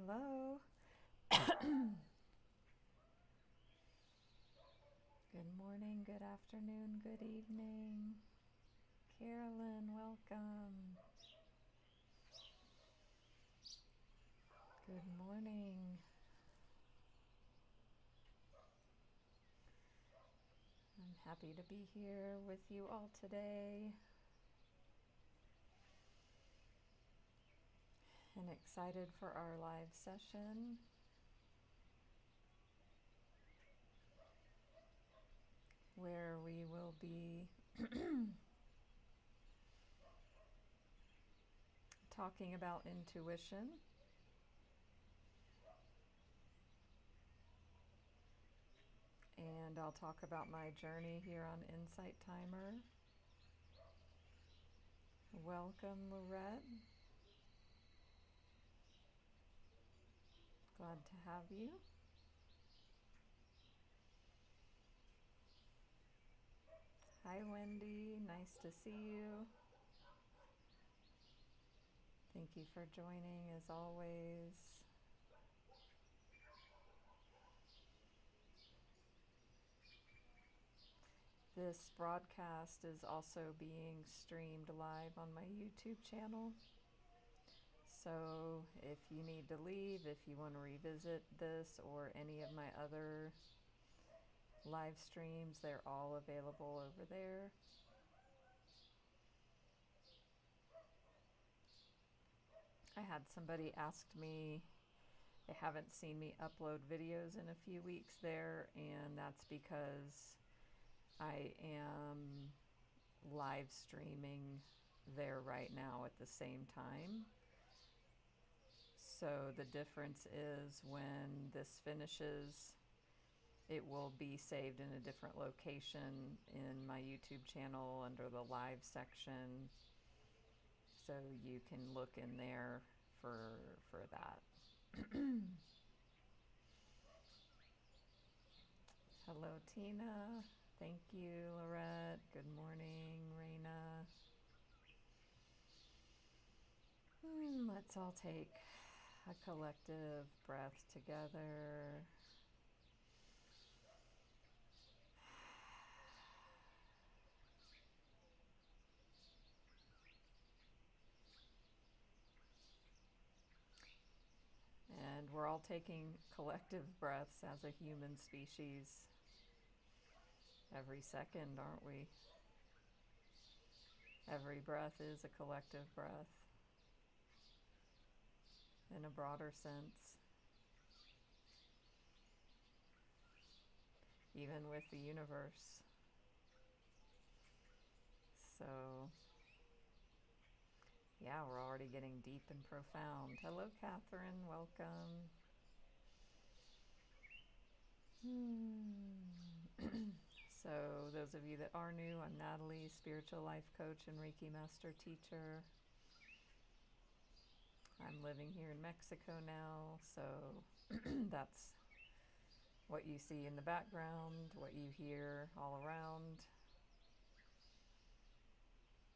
Hello. Good morning, good afternoon, good evening. Carolyn, welcome. Good morning. I'm happy to be here with you all today and excited for our live session. Where we will be talking about intuition. And I'll talk about my journey here on Inisght Timer. Welcome, Lorette. Glad to have you. Hi, Wendy. Nice to see you. Thank you for joining as always. This broadcast is also being streamed live on my YouTube channel. So if you need to leave, if you want to revisit this or any of my other live streams, they're all available over there. I had somebody ask me, they haven't seen me upload videos in a few weeks there, and that's because I am live streaming there right now at the same time. So the difference is when this finishes, it will be saved in a different location in my YouTube channel under the live section. So you can look in there for that. Hello, Tina. Thank you, Lorette. Good morning, Raina. Let's all take a collective breath together. And we're all taking collective breaths as a human species every second, aren't we? Every breath is a collective breath in a broader sense. Even with the universe. So, yeah, we're already getting deep and profound. Hello, Catherine. Welcome. So, those of you that are new, I'm Natalie, spiritual life coach and Reiki Master Teacher. I'm living here in Mexico now, so that's what you see in the background, what you hear all around.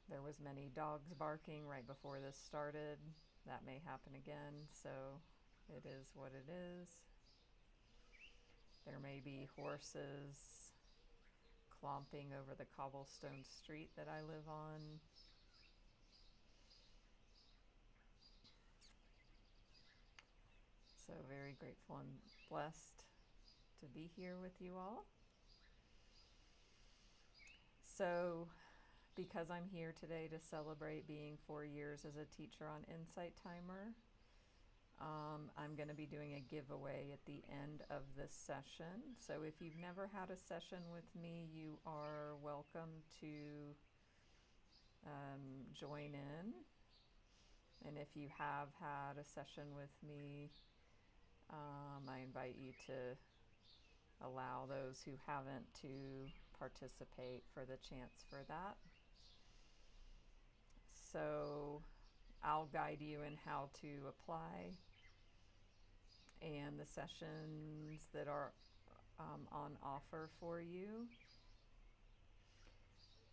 There was many dogs barking right before this started. That may happen again, so it is what it is. There may be horses clomping over the cobblestone street that I live on. So very grateful and blessed to be here with you all. So because I'm here today to celebrate being 4 years as a teacher on Inisght Timer, I'm going to be doing a giveaway at the end of this session. So if you've never had a session with me, you are welcome to join in. And if you have had a session with me, I invite you to allow those who haven't to participate for the chance for that. So I'll guide you in how to apply, and the sessions that are on offer for you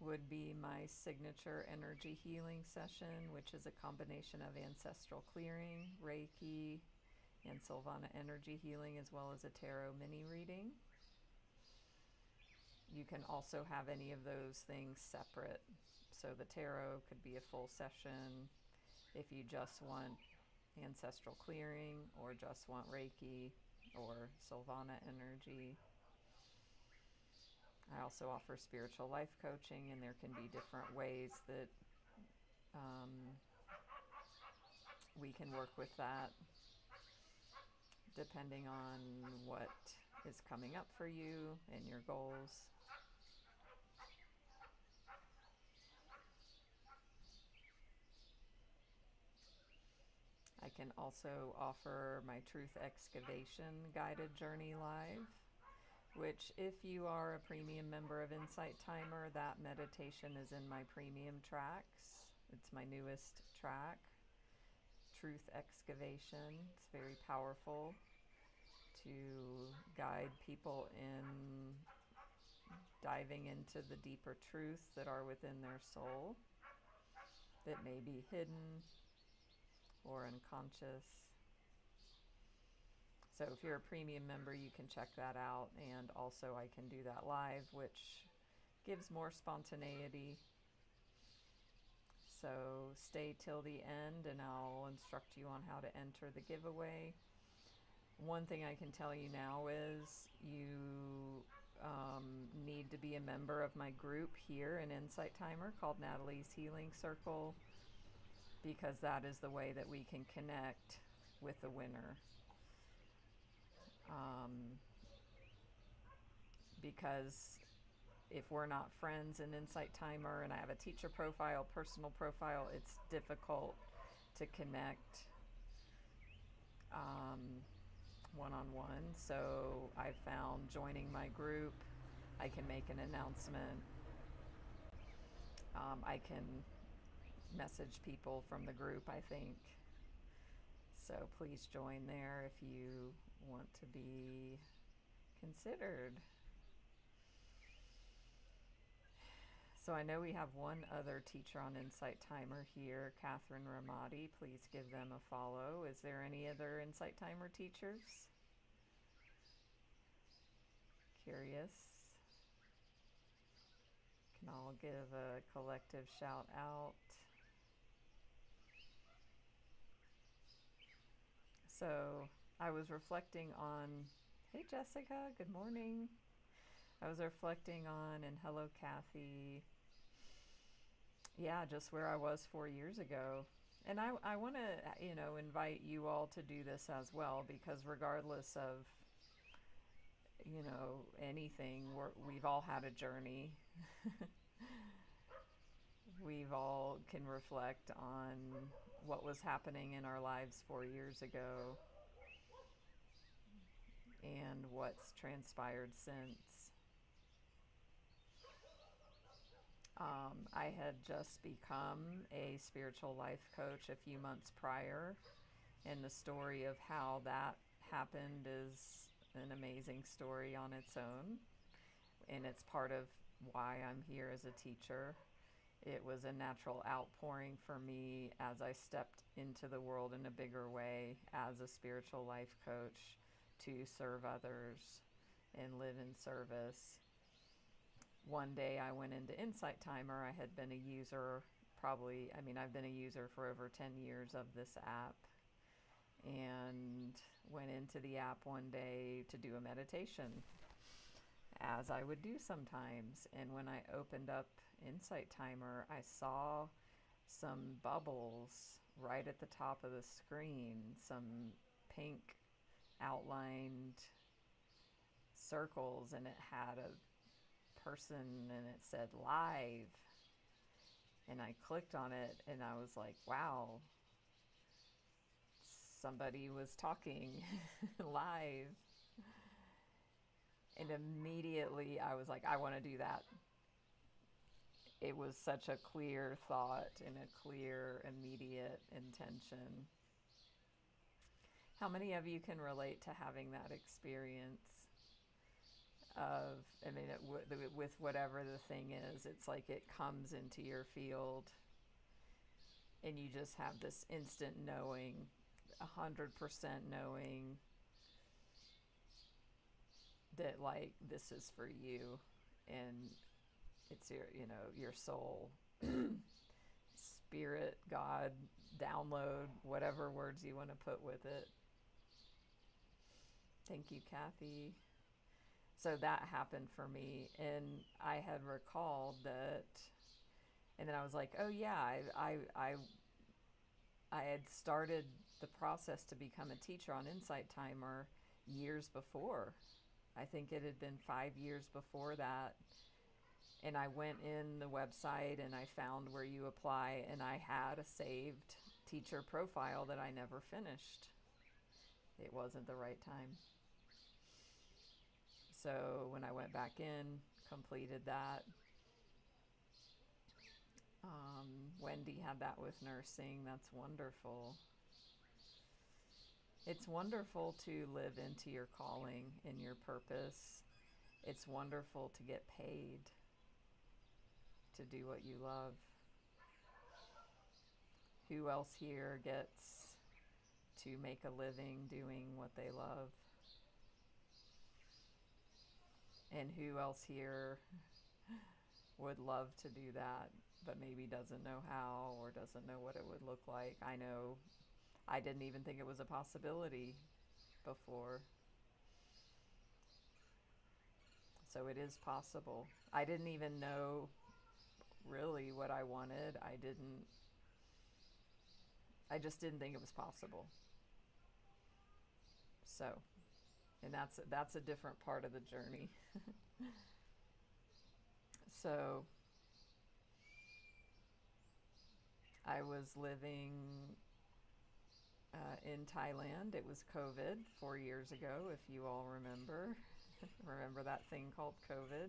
would be my signature energy healing session, which is a combination of ancestral clearing, Reiki, and Sylvana energy healing, as well as a tarot mini reading. You can also have any of those things separate. So the tarot could be a full session if you just want ancestral clearing, or just want Reiki or Sylvana energy. I also offer spiritual life coaching, and there can be different ways that we can work with that depending on what is coming up for you and your goals. I can also offer my Truth Excavation guided journey live, which, if you are a premium member of Inisght Timer, that meditation is in my premium tracks. It's my newest track, Truth Excavation. It's very powerful to guide people in diving into the deeper truths that are within their soul that may be hidden or unconscious. So if you're a premium member, you can check that out, and also I can do that live, which gives more spontaneity. So stay till the end and I'll instruct you on how to enter the giveaway. One thing I can tell you now is you need to be a member of my group here in Inisght Timer called Natalie's Healing Circle, because that is the way that we can connect with the winner. Because if we're not friends in Inisght Timer, and I have a teacher profile, personal profile, it's difficult to connect one-on-one. So I found joining my group, I can make an announcement. I can message people from the group, I think. So please join there if you want to be considered. So I know we have one other teacher on Inisght Timer here, Catherine Ramadi. Please give them a follow. Is there any other Inisght Timer teachers? Curious. Can all give a collective shout out. So I was reflecting on, hey Jessica, good morning. I was reflecting on, and hello Kathy, yeah, just where I was 4 years ago. And I want to, invite you all to do this as well, because regardless of, anything, we've all had a journey. We've all can reflect on what was happening in our lives 4 years ago and what's transpired since. I had just become a spiritual life coach a few months prior, and the story of how that happened is an amazing story on its own, and it's part of why I'm here as a teacher. It was a natural outpouring for me as I stepped into the world in a bigger way as a spiritual life coach, to serve others and live in service. One day I went into Inisght Timer. I had been a user I've been a user for over 10 years of this app, and went into the app one day to do a meditation, as I would do sometimes. And when I opened up Inisght Timer, I saw some bubbles right at the top of the screen, some pink outlined circles, and it had a person and it said live, and I clicked on it and I was like, wow, somebody was talking live. And immediately I was like, I want to do that. It was such a clear thought and a clear immediate intention. How many of you can relate to having that experience of, with whatever the thing is? It's like it comes into your field and you just have this instant knowing 100% knowing that, like, this is for you, and it's your, you know, your soul, spirit, God, download, whatever words you want to put with it. Thank you, Kathy. So that happened for me, and I had recalled that, and then I was like, oh yeah, I had started the process to become a teacher on Inisght Timer years before. I think it had been 5 years before that. And I went in the website and I found where you apply, and I had a saved teacher profile that I never finished. It wasn't the right time. So when I went back in, completed that. Wendy had that with nursing. That's wonderful. It's wonderful to live into your calling and your purpose. It's wonderful to get paid to do what you love. Who else here gets to make a living doing what they love? And who else here would love to do that, but maybe doesn't know how or doesn't know what it would look like? I know I didn't even think it was a possibility before. So it is possible. I didn't even know really what I wanted. I just didn't think it was possible. So, and that's a different part of the journey. So I was living in Thailand. It was COVID 4 years ago, if you all remember. Remember that thing called COVID?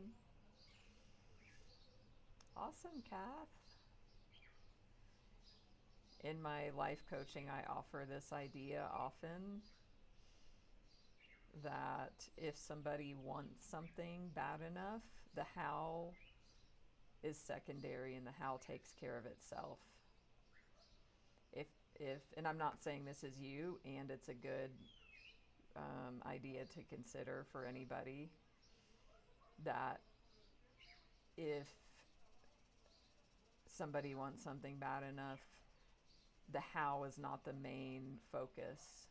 Awesome, Kath. In my life coaching, I offer this idea often that if somebody wants something bad enough, the how is secondary and the how takes care of itself. And I'm not saying this is you, and it's a good idea to consider for anybody, that if somebody wants something bad enough, the how is not the main focus.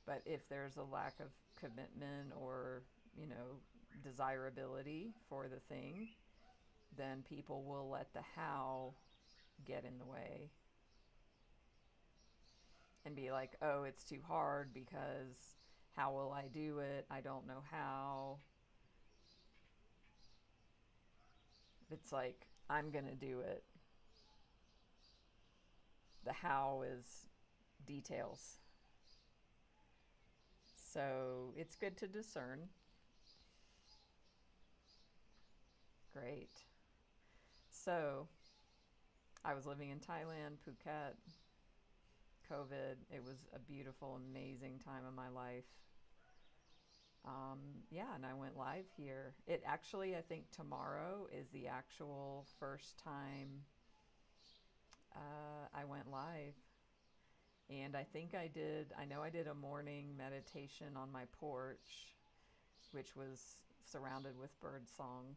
But if there's a lack of commitment or, you know, desirability for the thing, then people will let the how get in the way and be like, oh, it's too hard because how will I do it? I don't know how. It's like, I'm going to do it. The how is details. So it's good to discern. Great. So I was living in Thailand, Phuket, COVID. It was a beautiful, amazing time of my life. Yeah, and I went live here. It actually, I think tomorrow is the actual first time I went live. And I know I did a morning meditation on my porch, which was surrounded with bird song.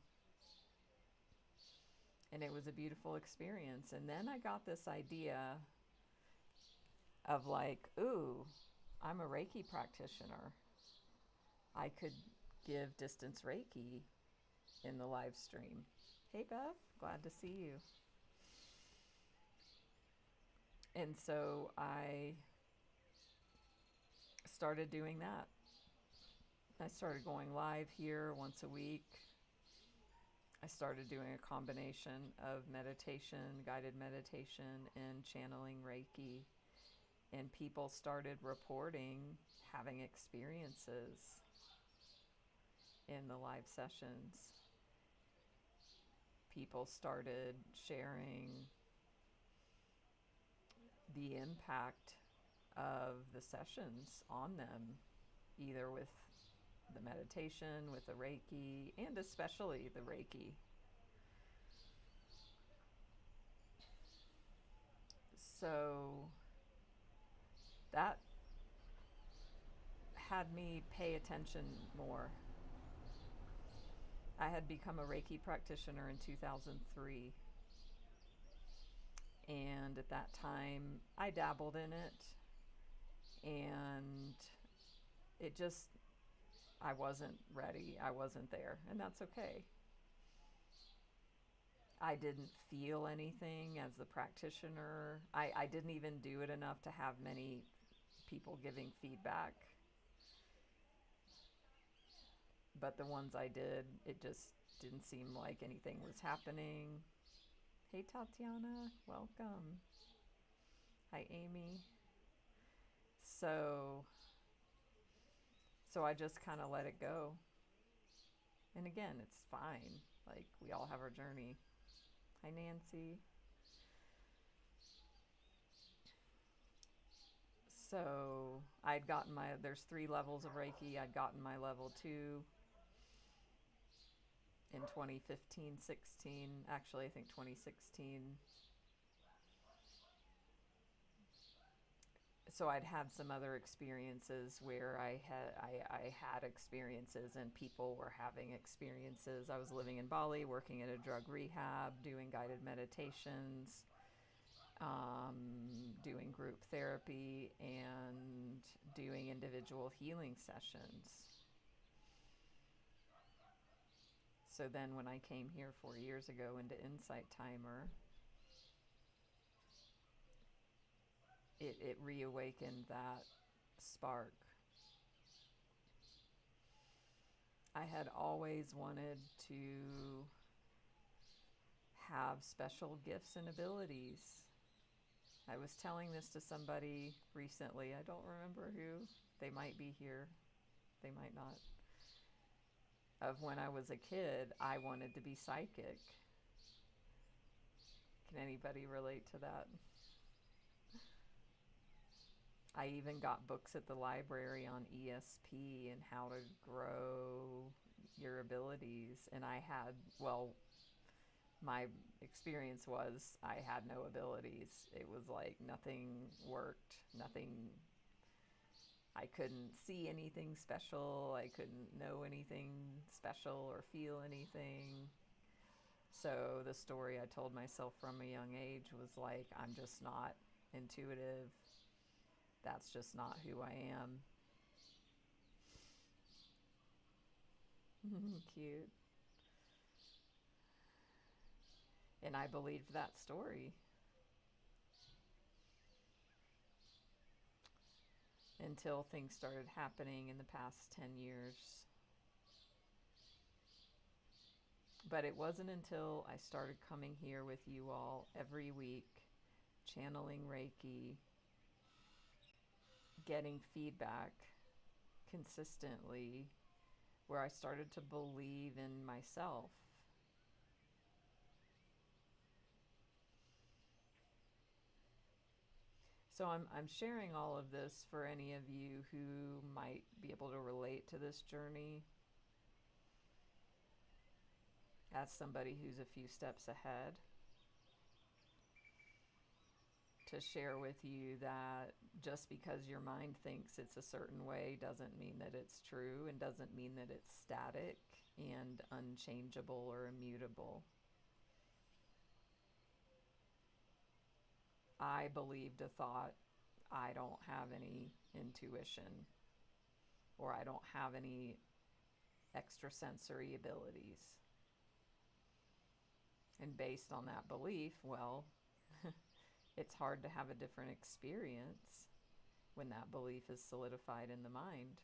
And it was a beautiful experience. And then I got this idea of like, ooh, I'm a Reiki practitioner. I could give distance Reiki in the live stream. Hey Beth, glad to see you. And so I started doing that. I started going live here once a week. I started doing a combination of meditation, guided meditation, and channeling Reiki. And people started reporting having experiences in the live sessions. People started sharing the impact of the sessions on them, either with the meditation, with the Reiki, and especially the Reiki. So that had me pay attention more. I had become a Reiki practitioner in 2003. And at that time, I dabbled in it. And it just, I wasn't ready. I wasn't there. And that's okay. I didn't feel anything as the practitioner. I didn't even do it enough to have many people giving feedback. But the ones I did, it just didn't seem like anything was happening. Hey, Tatiana, welcome. Hi, Amy. So I just kind of let it go. And again, it's fine. Like, we all have our journey. Hi, Nancy. So I'd gotten there's 3 levels of Reiki. I'd gotten my level 2 in 2015, 16. Actually, I think 2016. So I'd had some other experiences where I had experiences and people were having experiences. I was living in Bali, working at a drug rehab, doing guided meditations, doing group therapy, and doing individual healing sessions. So then when I came here 4 years ago into Inisght Timer, it reawakened that spark. I had always wanted to have special gifts and abilities. I was telling this to somebody recently. I don't remember who. They might be here. They might not. Of when I was a kid, I wanted to be psychic. Can anybody relate to that? I even got books at the library on ESP and how to grow your abilities. And I had, well, my experience was I had no abilities. It was like nothing worked, nothing. I couldn't see anything special. I couldn't know anything special or feel anything. So the story I told myself from a young age was like, I'm just not intuitive. That's just not who I am. Cute. And I believed that story. Until things started happening in the past 10 years. But it wasn't until I started coming here with you all every week, channeling Reiki, getting feedback consistently, where I started to believe in myself. So I'm sharing all of this for any of you who might be able to relate to this journey. As somebody who's a few steps ahead, to share with you that just because your mind thinks it's a certain way doesn't mean that it's true, and doesn't mean that it's static and unchangeable or immutable. I believed a thought, I don't have any intuition, or I don't have any extrasensory abilities. And based on that belief, well, it's hard to have a different experience when that belief is solidified in the mind.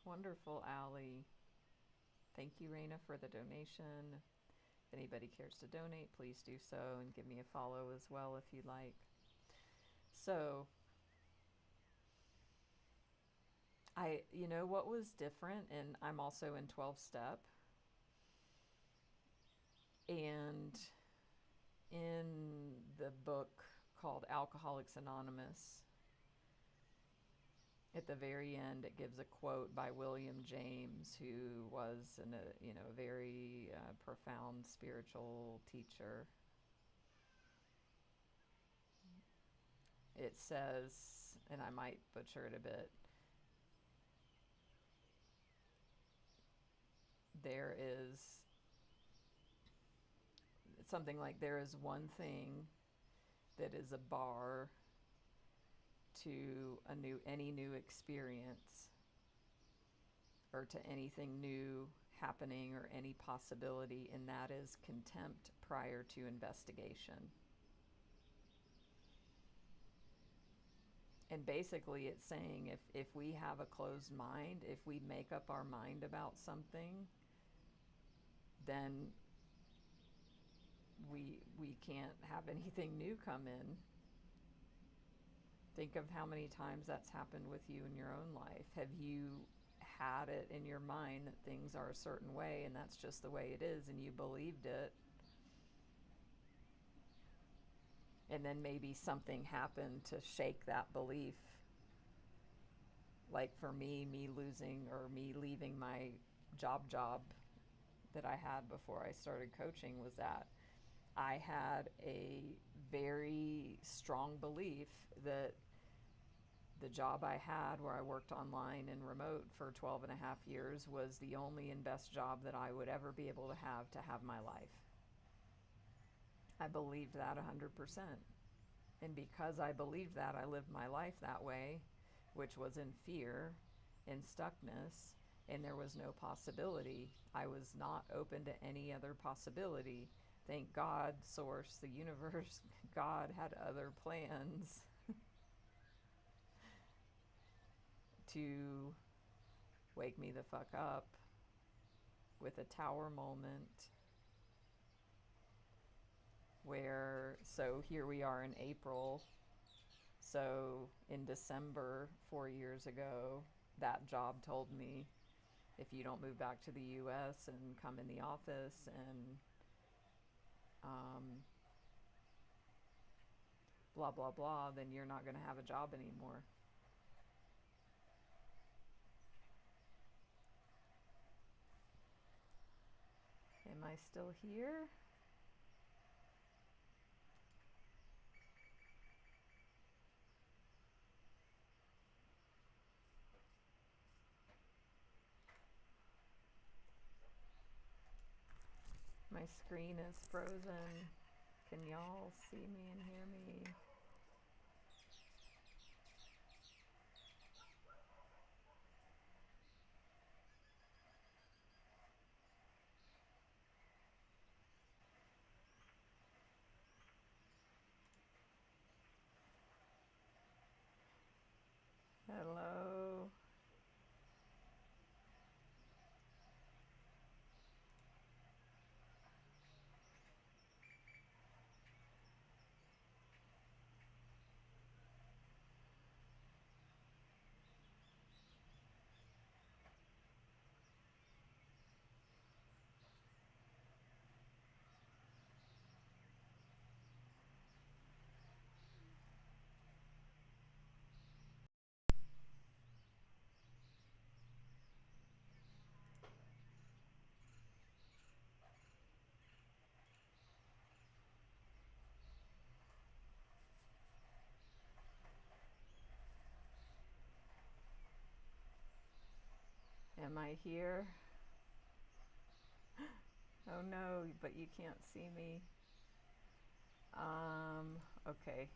Wonderful, Allie. Thank you, Raina, for the donation. If anybody cares to donate, please do so, and give me a follow as well if you'd like. So, you know what was different, and I'm also in 12-step, and in the book called Alcoholics Anonymous, at the very end, it gives a quote by William James, who was a very profound spiritual teacher. it says, and I might butcher it a bit, there is something like, there is one thing that is a bar to any new experience, or to anything new happening, or any possibility, and that is contempt prior to investigation. And basically it's saying, if we have a closed mind, if we make up our mind about something, then we can't have anything new come in. Think of how many times that's happened with you in your own life. Have you had it in your mind that things are a certain way and that's just the way it is, and you believed it, and then maybe something happened to shake that belief? Like for me losing, or me leaving my job that I had before I started coaching, was that I had a very strong belief that the job I had, where I worked online and remote for 12 and a half years, was the only and best job that I would ever be able to have my life. I believed that 100%. And because I believed that, I lived my life that way, which was in fear and stuckness, and there was no possibility. I was not open to any other possibility. Thank God, source, the universe, God had other plans to wake me the fuck up with a tower moment where, so here we are in April. So in December 4 years ago, that job told me, if you don't move back to the US and come in the office and blah, blah, blah, then you're not going to have a job anymore. Am I still here? My screen is frozen. Can y'all see me and hear me? Hello? Am I here? Oh no, but you can't see me. Okay.